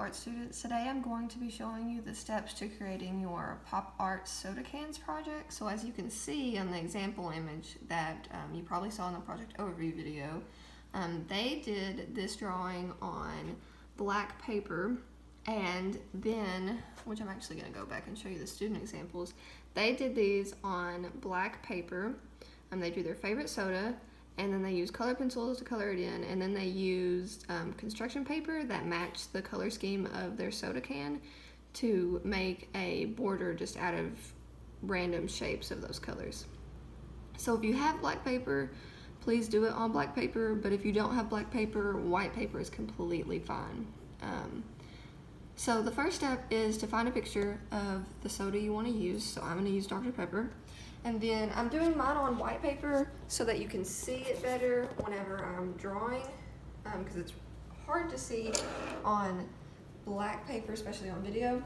art students. Today I'm going to be showing you the steps to creating your Pop Art Soda Cans project. So as you can see on the example image that you probably saw in the project overview video, they did this drawing on black paper, and then, which I'm actually going to go back and show you the student examples, they did these on black paper. They drew their favorite soda, and then they used color pencils to color it in, and then they used construction paper that matched the color scheme of their soda can to make a border just out of random shapes of those colors. So if you have black paper, please do it on black paper, but if you don't have black paper, white paper is completely fine. So the first step is to find a picture of the soda you want to use. So I'm going to use Dr. Pepper. And then I'm doing mine on white paper so that you can see it better whenever I'm drawing, because it's hard to see on black paper, especially on video.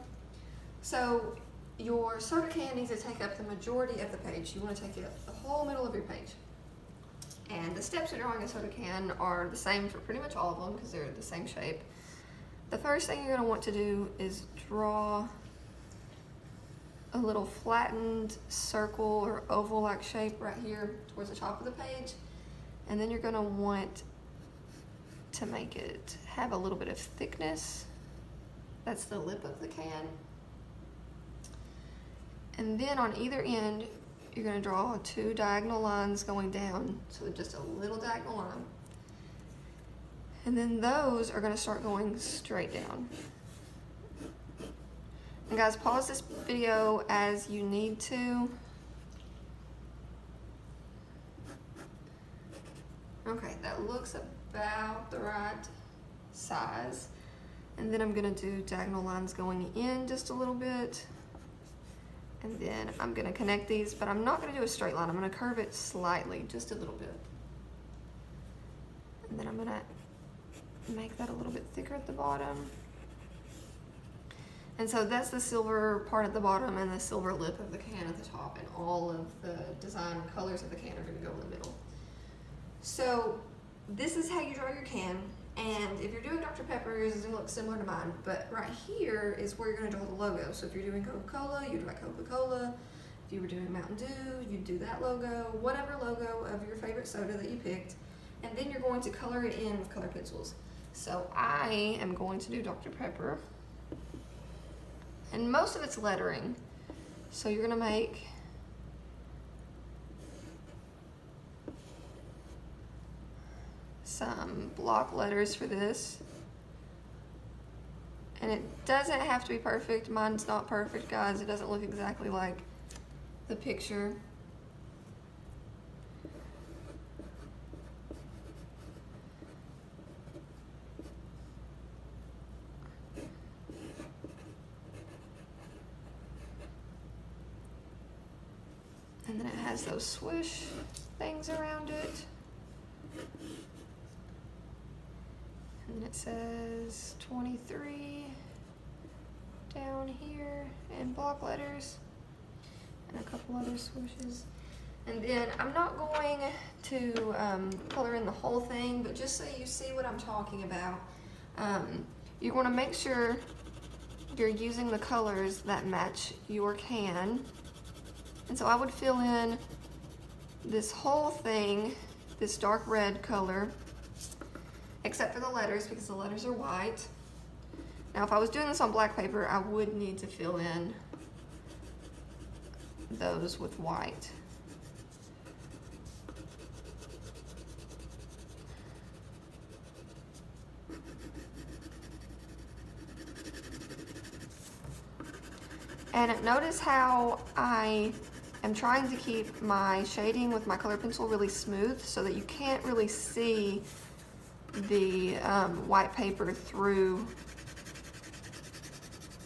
So your soda can needs to take up the majority of the page. You want to take up the whole middle of your page. And the steps of drawing a soda can are the same for pretty much all of them because they're the same shape. The first thing you're going to want to do is draw a little flattened circle or oval-like shape right here towards the top of the page, and then you're going to want to make it have a little bit of thickness. That's the lip of the can. And then on either end you're going to draw two diagonal lines going down, so just a little diagonal line, and then those are going to start going straight down. And guys, pause this video as you need to. Okay, that looks about the right size. And then I'm gonna do diagonal lines going in just a little bit. And then I'm gonna connect these, but I'm not gonna do a straight line. I'm gonna curve it slightly, just a little bit. And then I'm gonna make that a little bit thicker at the bottom. And so that's the silver part at the bottom and the silver lip of the can at the top, and all of the design colors of the can are going to go in the middle. So this is how you draw your can, and if you're doing Dr. Pepper, yours is going to look similar to mine, but right here is where you're going to draw the logo. So if you're doing Coca-Cola, you'd write Coca-Cola. If you were doing Mountain Dew, you'd do that logo, whatever logo of your favorite soda that you picked, and then you're going to color it in with color pencils. So I am going to do Dr. Pepper. And most of it's lettering. So you're gonna make some block letters for this. And it doesn't have to be perfect. Mine's not perfect, guys. It doesn't look exactly like the picture. And then it has those swoosh things around it. And it says 23 down here in block letters, and a couple other swooshes. And then I'm not going to color in the whole thing, but just so you see what I'm talking about, you want to make sure you're using the colors that match your can. And so I would fill in this whole thing, this dark red color, except for the letters because the letters are white. Now if I was doing this on black paper, I would need to fill in those with white. And notice how I am trying to keep my shading with my color pencil really smooth so that you can't really see the white paper through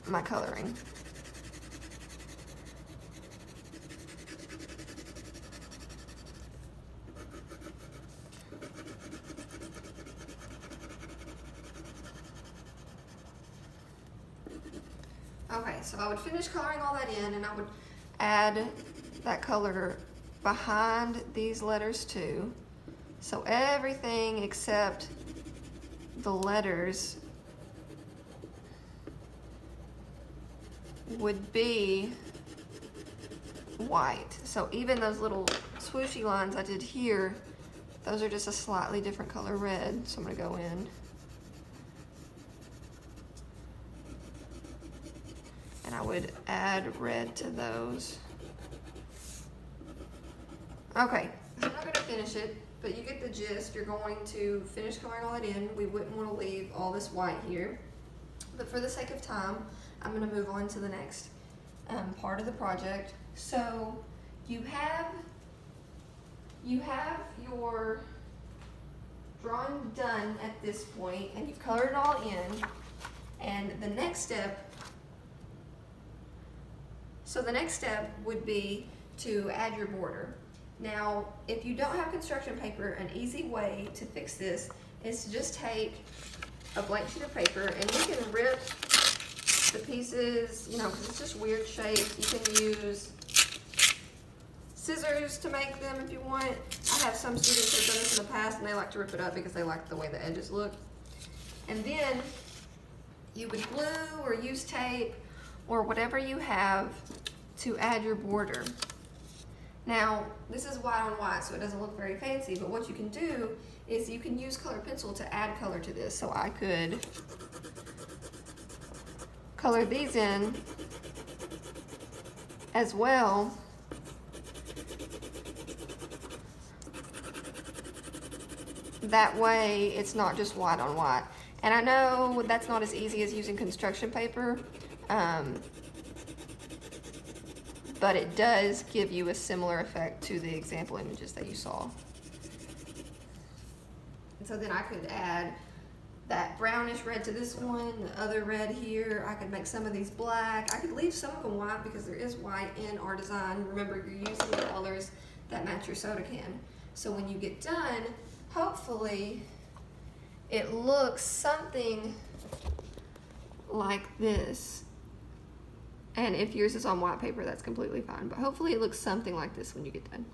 my coloring. Okay, so I would finish coloring all that in, and I would add that color behind these letters too. So everything except the letters would be white. So even those little swooshy lines I did here, those are just a slightly different color red. So I'm gonna go in. And I would add red to those. Okay, so I'm not gonna finish it, but you get the gist. You're going to finish coloring all that in. We wouldn't want to leave all this white here. But for the sake of time, I'm gonna move on to the next part of the project. So you have your drawing done at this point, and you've colored it all in. And the next step, would be to add your border. Now, if you don't have construction paper, an easy way to fix this is to just take a blank sheet of paper, and you can rip the pieces, you know, because it's just weird shapes. You can use scissors to make them if you want. I have some students that have done this in the past, and they like to rip it up because they like the way the edges look. And then you would glue or use tape or whatever you have to add your border. Now, this is white on white, so it doesn't look very fancy, but what you can do is you can use colored pencil to add color to this. So I could color these in as well. That way it's not just white on white. And I know that's not as easy as using construction paper, but it does give you a similar effect to the example images that you saw. And so then I could add that brownish red to this one, the other red here. I could make some of these black. I could leave some of them white because there is white in our design. Remember, you're using the colors that match your soda can. So when you get done, hopefully it looks something like this. And if yours is on white paper, that's completely fine. But hopefully it looks something like this when you get done.